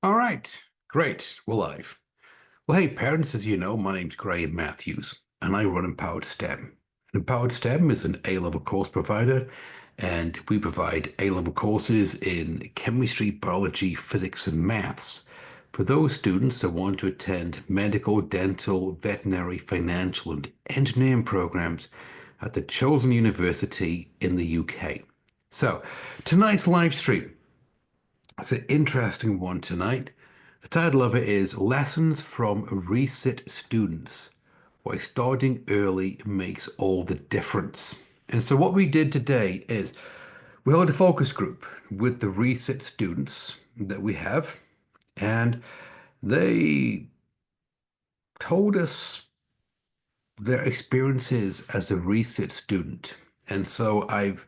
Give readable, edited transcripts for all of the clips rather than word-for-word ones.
All right, great. We're live. Well, hey, parents, as you know, my name's Graham Matthews, and I run Empowered STEM. Empowered STEM is an A-level course provider, and we provide A-level courses in chemistry, biology, physics, and maths for those students that want to attend medical, dental, veterinary, financial, and engineering programs at the chosen university in the UK. So, tonight's live stream. It's an interesting one tonight. The title of it is Lessons from Resit Students, Why Starting Early Makes All the Difference. And so what we did today is we held a focus group with the Resit students that we have, and they told us their experiences as a Resit student. And so I've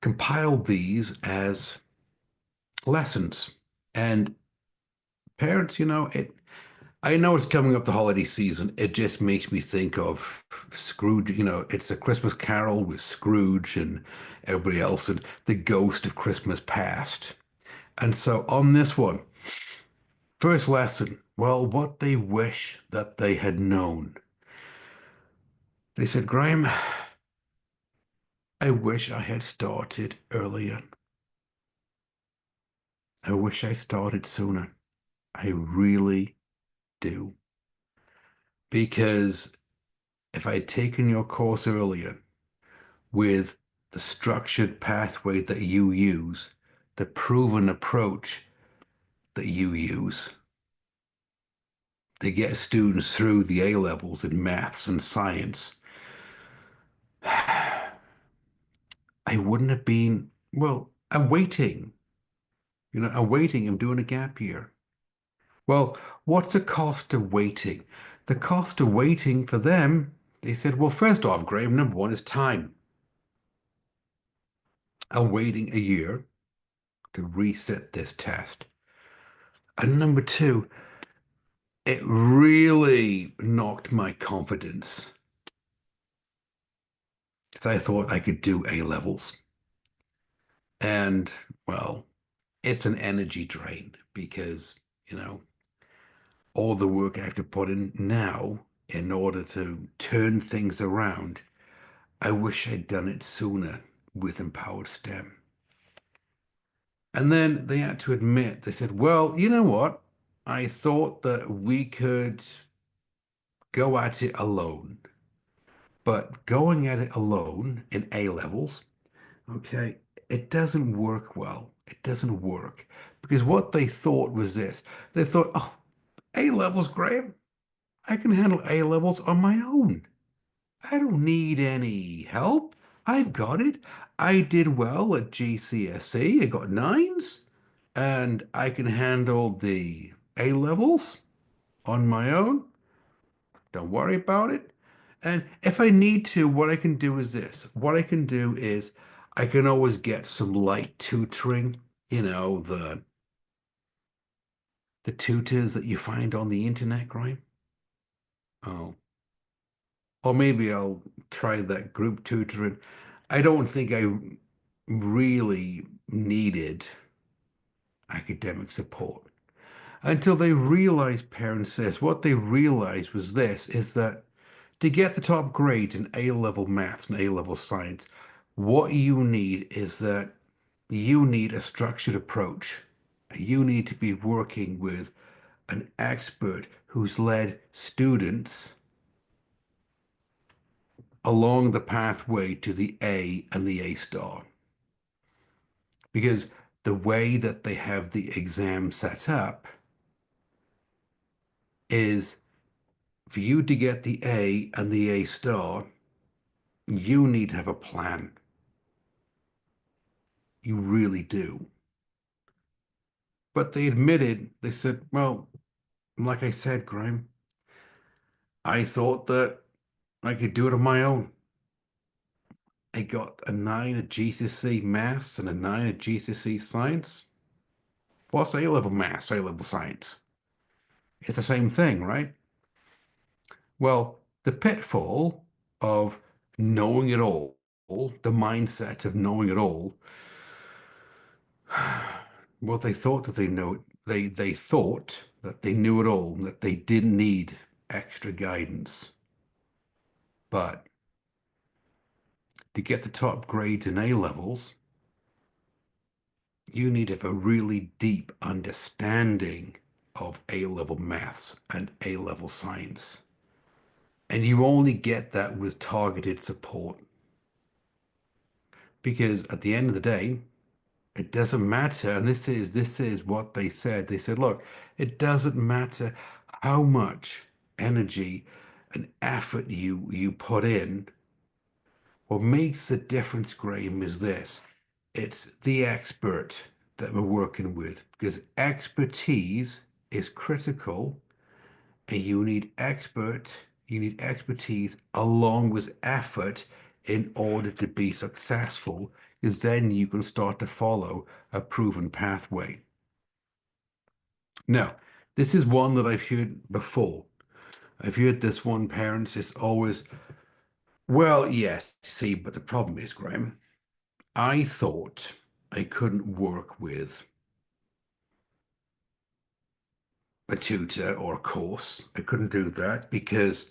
compiled these as lessons. And parents, I know it's coming up the holiday season. It just makes me think of Scrooge. It's a Christmas Carol with Scrooge and everybody else and the ghost of Christmas past. And so on this one, first lesson, well, what they wish that they had known. They said, Graham, I wish I had started earlier. I wish I started sooner. I really do. Because if I'd taken your course earlier, with the structured pathway that you use, the proven approach that you use to get students through the A levels in maths and science, I wouldn't have been, well, I'm waiting. I'm waiting. I'm doing a gap year. Well, what's the cost of waiting? The cost of waiting for them, they said, well, first off, Graham, number one is time. I'm waiting a year to reset this test. And number two, it really knocked my confidence because I thought I could do A levels. And well, it's an energy drain because, you know, all the work I have to put in now in order to turn things around. I wish I'd done it sooner with Empowered STEM. And then they had to admit, they said, well, you know what? I thought that we could go at it alone. But going at it alone in A levels, okay, it doesn't work well. It doesn't work because what they thought was this. They thought, oh, A levels, Graham, I can handle A levels on my own. I don't need any help. I've got it. I did well at GCSE. I got nines, and I can handle the A levels on my own. Don't worry about it. And if I need to, what I can do is this. What I can do is I can always get some light tutoring, the tutors that you find on the internet, right? Oh, or maybe I'll try that group tutoring. I don't think I really needed academic support until they realized, parents says, what they realized was this, is that to get the top grades in A-level maths and A-level science, what you need is that you need a structured approach. You need to be working with an expert who's led students along the pathway to the A and the A star. Because the way that they have the exam set up is for you to get the A and the A star, you need to have a plan. You really do. But they admitted, they said, well, like I said, Graham, I thought that I could do it on my own. I got a 9 at GCSE maths and a 9 at GCSE science. What's A-level maths, A-level science? It's the same thing, right? Well, the pitfall of knowing it all, the mindset of knowing it all, Well, they thought that they know they thought that they knew it all, that they didn't need extra guidance. But to get the top grades in A levels, you need to have a really deep understanding of A level maths and A level science. And you only get that with targeted support. Because at the end of the day, it doesn't matter. And this is what they said. They said, look, it doesn't matter how much energy and effort you put in. What makes the difference, Graham, is this. It's the expert that we're working with because expertise is critical and you need expertise along with effort in order to be successful, because then you can start to follow a proven pathway. Now, this is one that I've heard before. I've heard this one parents is always, well, yes, see, but the problem is, Graham, I thought I couldn't work with a tutor or a course. I couldn't do that because,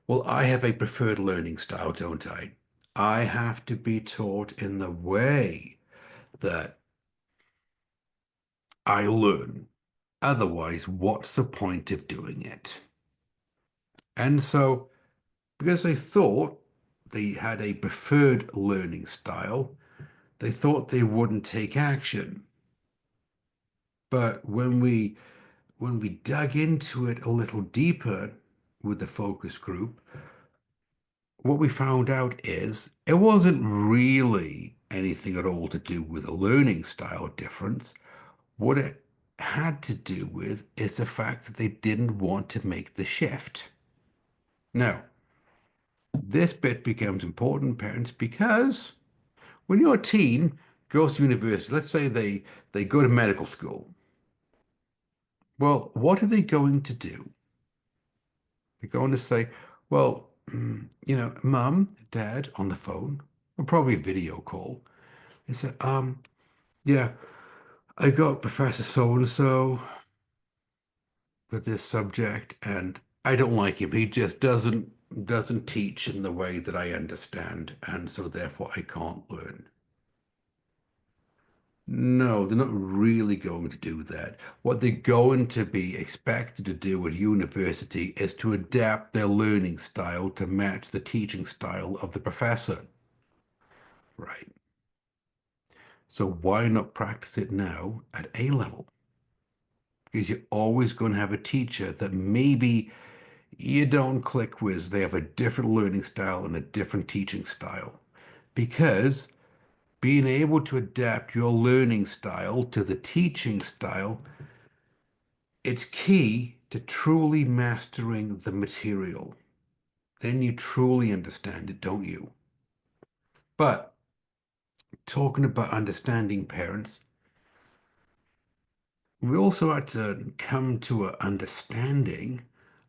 well, I have a preferred learning style, don't I? I have to be taught in the way that I learn. Otherwise, what's the point of doing it? And so, because they thought they had a preferred learning style, they thought they wouldn't take action. But when we dug into it a little deeper with the focus group, what we found out is it wasn't really anything at all to do with a learning style difference. What it had to do with is the fact that they didn't want to make the shift. Now, this bit becomes important, parents, because when your teen goes to university, let's say they go to medical school, well, what are they going to do? They're going to say, well, mom, dad on the phone, or probably a video call. They said, yeah, I got Professor so and so for this subject, and I don't like him. He just doesn't teach in the way that I understand, and so therefore I can't learn. No, they're not really going to do that. What they're going to be expected to do at university is to adapt their learning style to match the teaching style of the professor. Right. So why not practice it now at A level? Because you're always going to have a teacher that maybe you don't click with. They have a different learning style and a different teaching style. Because being able to adapt your learning style to the teaching style, it's key to truly mastering the material. Then you truly understand it, don't you? But talking about understanding, parents, we also had to come to an understanding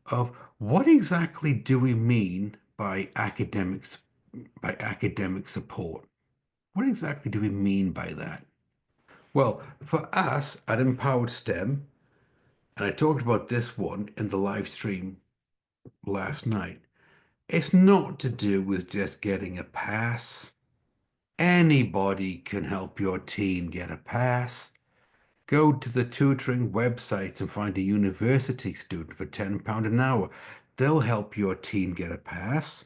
of what exactly do we mean by academic support. What exactly do we mean by that? Well, for us at Empowered STEM, and I talked about this one in the live stream last night, it's not to do with just getting a pass. Anybody can help your teen get a pass. Go to the tutoring websites and find a university student for £10 an hour. They'll help your teen get a pass.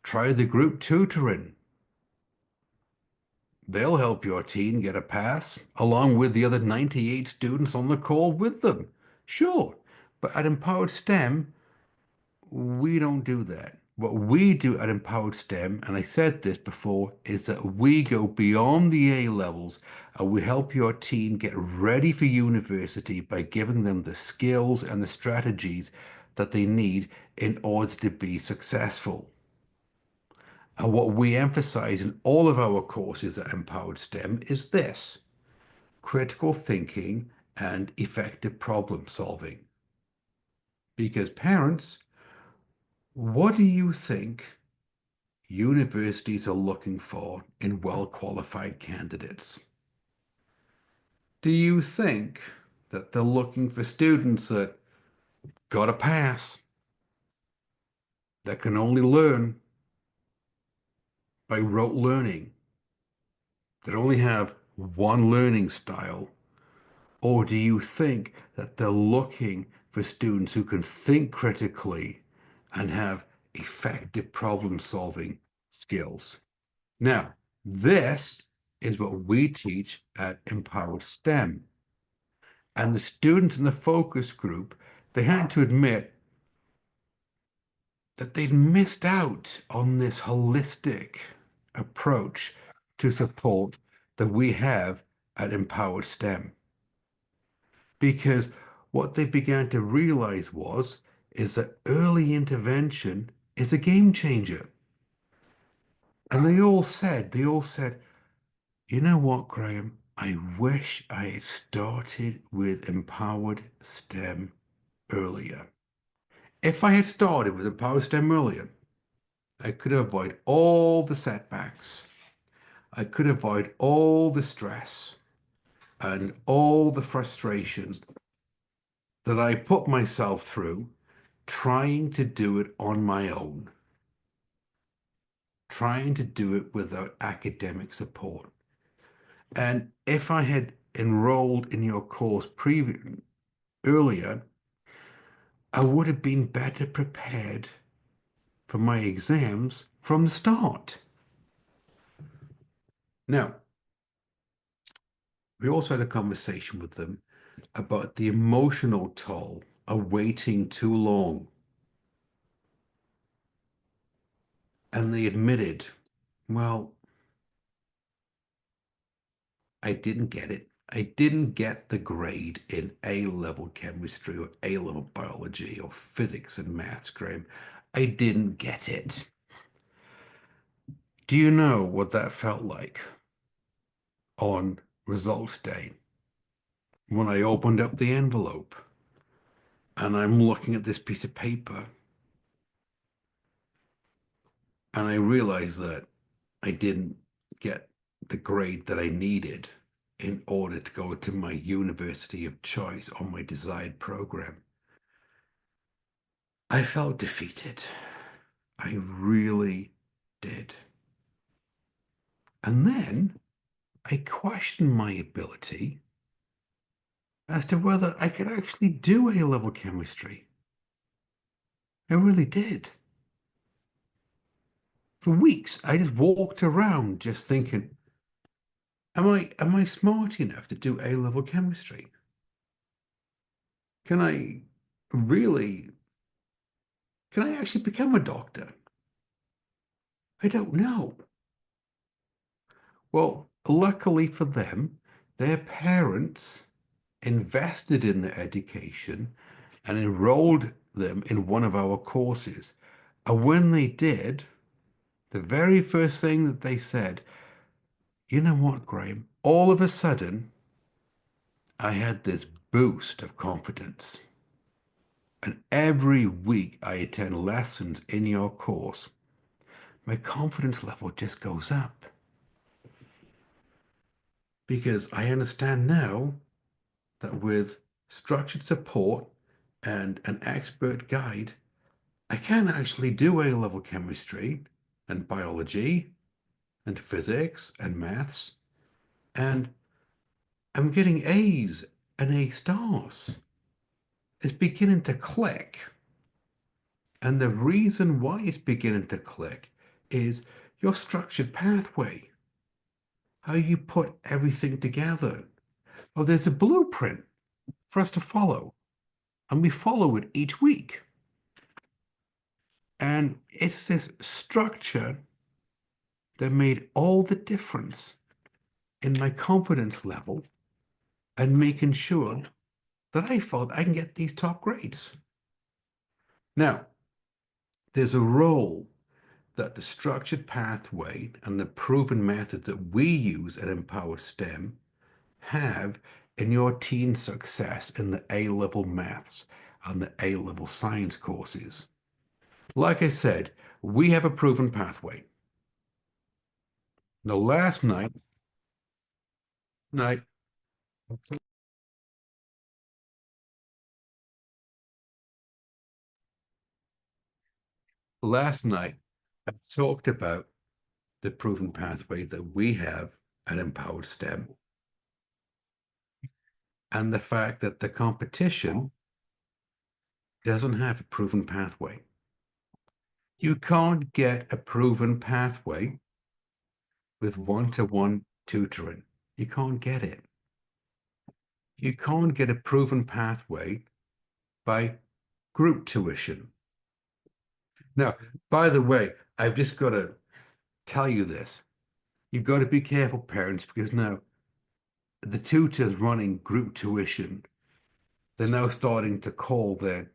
Try the group tutoring. They'll help your teen get a pass along with the other 98 students on the call with them. Sure, but at Empowered STEM, we don't do that. What we do at Empowered STEM, and I said this before, is that we go beyond the A levels and we help your teen get ready for university by giving them the skills and the strategies that they need in order to be successful. And what we emphasize in all of our courses at Empowered STEM is this: critical thinking and effective problem solving. Because parents, what do you think universities are looking for in well-qualified candidates? Do you think that they're looking for students that got a pass, that can only learn by rote learning, that only have one learning style? Or do you think that they're looking for students who can think critically and have effective problem solving skills? Now, this is what we teach at Empowered STEM. And the students in the focus group, they had to admit that they'd missed out on this holistic approach to support that we have at Empowered STEM. Because what they began to realize is that early intervention is a game changer. And they all said, you know what, Graham? I wish I had started with Empowered STEM earlier. If I had started with Empowered STEM earlier, I could avoid all the setbacks. I could avoid all the stress and all the frustration that I put myself through trying to do it on my own, trying to do it without academic support. And if I had enrolled in your course earlier, I would have been better prepared for my exams from the start. Now, we also had a conversation with them about the emotional toll of waiting too long. And they admitted, well, I didn't get it. I didn't get the grade in A-level chemistry or A-level biology or physics and maths, Graham. I didn't get it. Do you know what that felt like on results day when I opened up the envelope and I'm looking at this piece of paper and I realized that I didn't get the grade that I needed in order to go to my university of choice on my desired program? I felt defeated. I really did. And then I questioned my ability as to whether I could actually do A-level chemistry. I really did. For weeks, I just walked around just thinking, am I smart enough to do A-level chemistry? Can I really, can I actually become a doctor? I don't know. Well, luckily for them, their parents invested in their education and enrolled them in one of our courses. And when they did, the very first thing that they said, you know what, Graham? All of a sudden, I had this boost of confidence. And every week I attend lessons in your course, my confidence level just goes up. Because I understand now that with structured support and an expert guide, I can actually do A-level chemistry and biology and physics and maths, and I'm getting A's and A stars. It's beginning to click. And the reason why it's beginning to click is your structured pathway, how you put everything together. Oh, there's a blueprint for us to follow, and we follow it each week. And it's this structure that made all the difference in my confidence level and making sure that I felt I can get these top grades. Now, there's a role that the structured pathway and the proven methods that we use at Empower STEM have in your teen success in the A-level maths and the A-level science courses. Like I said, we have a proven pathway. Now, last night, Last night, I talked about the proven pathway that we have at Empowered STEM and the fact that the competition doesn't have a proven pathway. You can't get a proven pathway with one-to-one tutoring. You can't get it. You can't get a proven pathway by group tuition. Now, by the way, I've just got to tell you this. You've got to be careful, parents, because now the tutors running group tuition, they're now starting to call their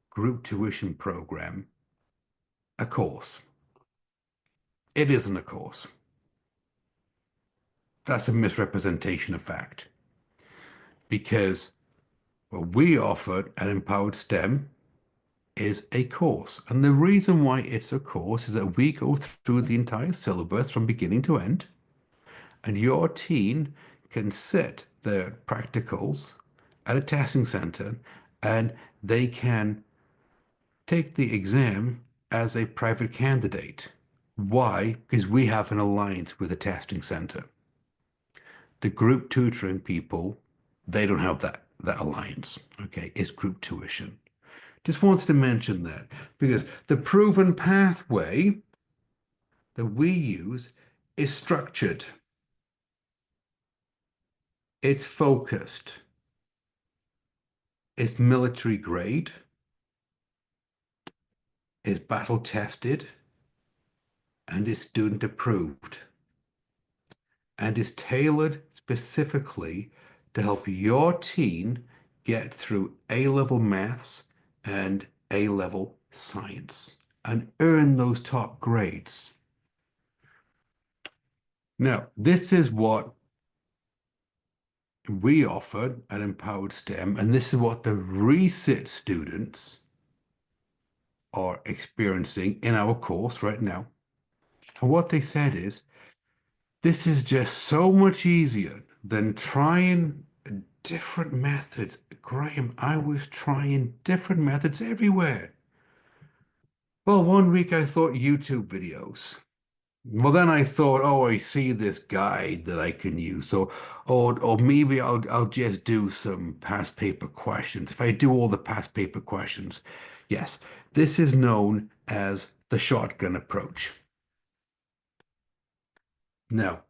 group tuition program a course. It isn't a course. That's a misrepresentation of fact. Because what we offered at Empowered STEM is a course. And the reason why it's a course is that we go through the entire syllabus from beginning to end, and your teen can sit their practicals at a testing center and they can take the exam as a private candidate. Why? Because we have an alliance with a testing center. The group tutoring people, they don't have that alliance. Okay, it's group tuition. Just wanted to mention that because the proven pathway that we use is structured. It's focused. It's military grade. It's battle tested and is student approved and is tailored specifically to help your teen get through A-level maths and A-level science and earn those top grades. Now, this is what we offered at Empowered STEM, and this is what the Resit students are experiencing in our course right now. And what they said is, this is just so much easier than trying different methods. Graham, I was trying different methods everywhere. Well, one week I thought YouTube videos. Well, then I thought, oh, I see this guide that I can use. So, or maybe I'll just do some past paper questions. If I do all the past paper questions, yes, this is known as the shotgun approach. Now,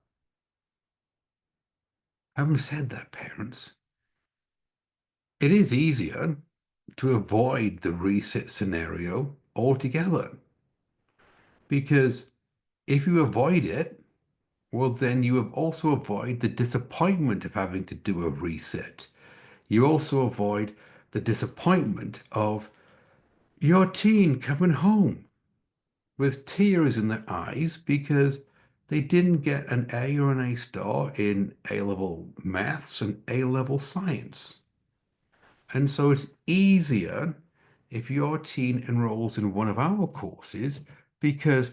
having said that, parents, it is easier to avoid the reset scenario altogether. Because if you avoid it, well, then you have also avoid the disappointment of having to do a reset. You also avoid the disappointment of your teen coming home with tears in their eyes because they didn't get an A or an A star in A-level maths and A-level science. And so it's easier if your teen enrolls in one of our courses because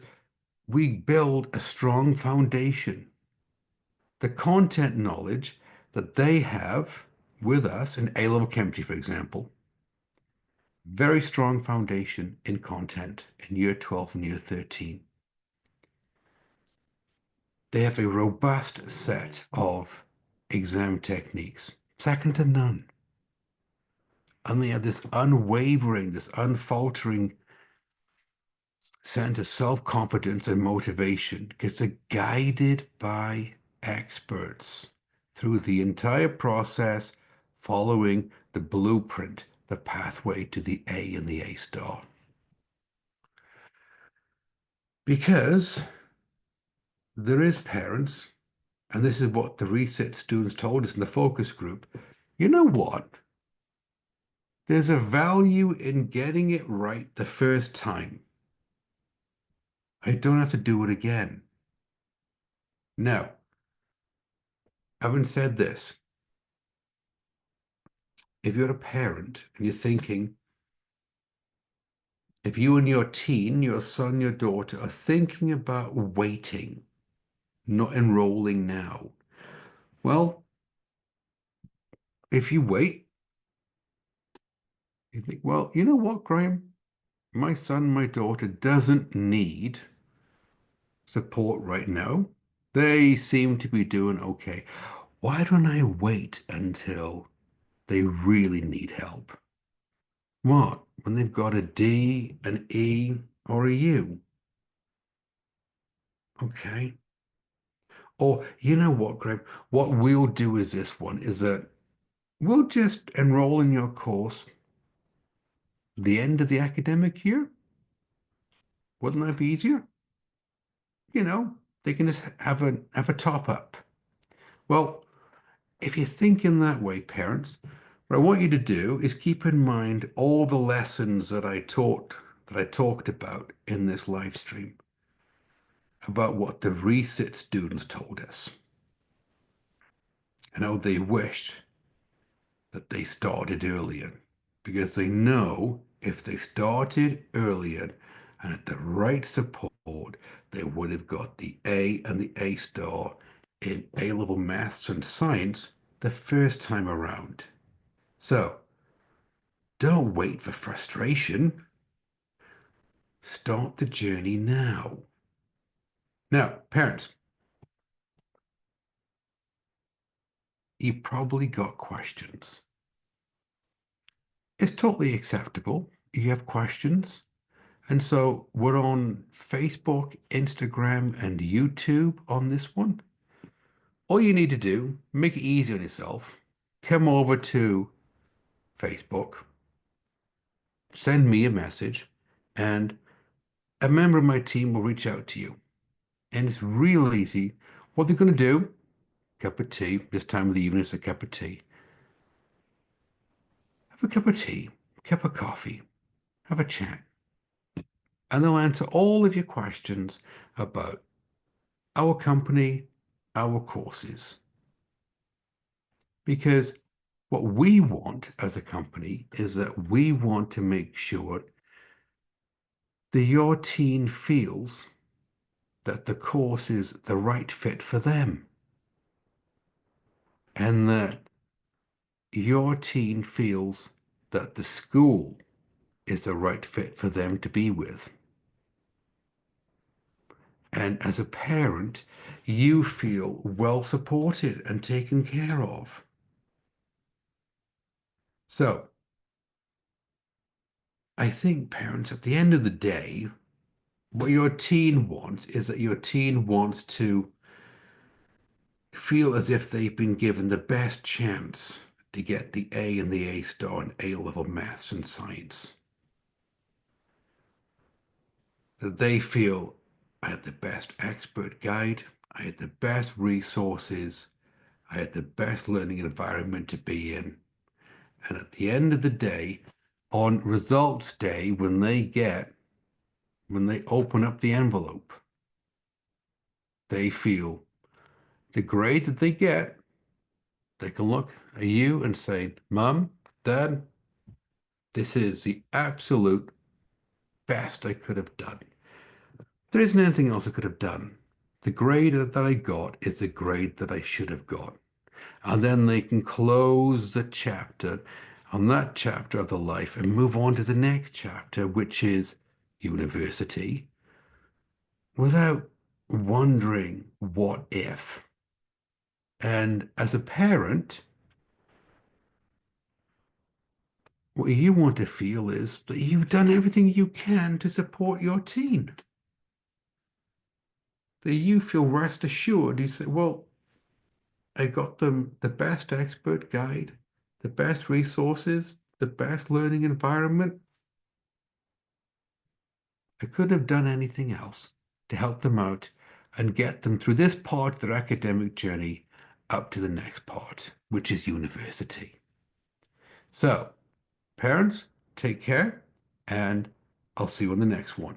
we build a strong foundation. The content knowledge that they have with us in A-level chemistry, for example, very strong foundation in content in year 12 and year 13. They have a robust set of exam techniques, second to none. And they have this unwavering, this unfaltering sense of self-confidence and motivation because they're guided by experts through the entire process, following the blueprint, the pathway to the A and the A star. Because there is parents, and this is what the Resit students told us in the focus group, you know what? There's a value in getting it right the first time. I don't have to do it again. Now, having said this, if you're a parent and you're thinking, if you and your teen, your son, your daughter, are thinking about waiting, not enrolling now, well, if you wait, you think, well, you know what, Graham? My son, my daughter doesn't need support right now. They seem to be doing okay. Why don't I wait until they really need help? What? When they've got a D, an E, or a U? Okay. Or you know what, Graham? What we'll do is this one is that we'll just enroll in your course the end of the academic year. Wouldn't that be easier? You know, they can just have a top up. Well, if you think in that way, parents, what I want you to do is keep in mind all the lessons that I talked about in this live stream about what the Resit students told us and how they wished that they started earlier because they know if they started earlier and at the right support, they would have got the A and the A star in A-level maths and science the first time around. So don't wait for frustration. Start the journey now. Now, parents, you probably got questions. It's totally acceptable. You have questions. And so we're on Facebook, Instagram, and YouTube on this one. All you need to do, make it easy on yourself, come over to Facebook, send me a message, and a member of my team will reach out to you. And it's real easy. What they're going to do, cup of tea, this time of the evening is a cup of tea. Have a cup of tea, cup of coffee, have a chat, and they'll answer all of your questions about our company, our courses. Because what we want as a company is that we want to make sure that your teen feels that the course is the right fit for them and that your teen feels that the school is the right fit for them to be with. And as a parent, you feel well supported and taken care of. So I think parents, at the end of the day, what your teen wants is that your teen wants to feel as if they've been given the best chance to get the A and the A star in A-level maths and science. That they feel I had the best expert guide, I had the best resources, I had the best learning environment to be in. And at the end of the day, on results day, when they open up the envelope, they feel the grade that they get, they can look at you and say, Mom, Dad, this is the absolute best I could have done. There isn't anything else I could have done. The grade that I got is the grade that I should have got. And then they can close the chapter on that chapter of the life and move on to the next chapter, which is university, without wondering what if. And as a parent, what you want to feel is that you've done everything you can to support your teen. That you feel rest assured. You say, well, I got them the best expert guide, the best resources, the best learning environment. I couldn't have done anything else to help them out and get them through this part of their academic journey up to the next part, which is university. So, parents, take care, and I'll see you in the next one.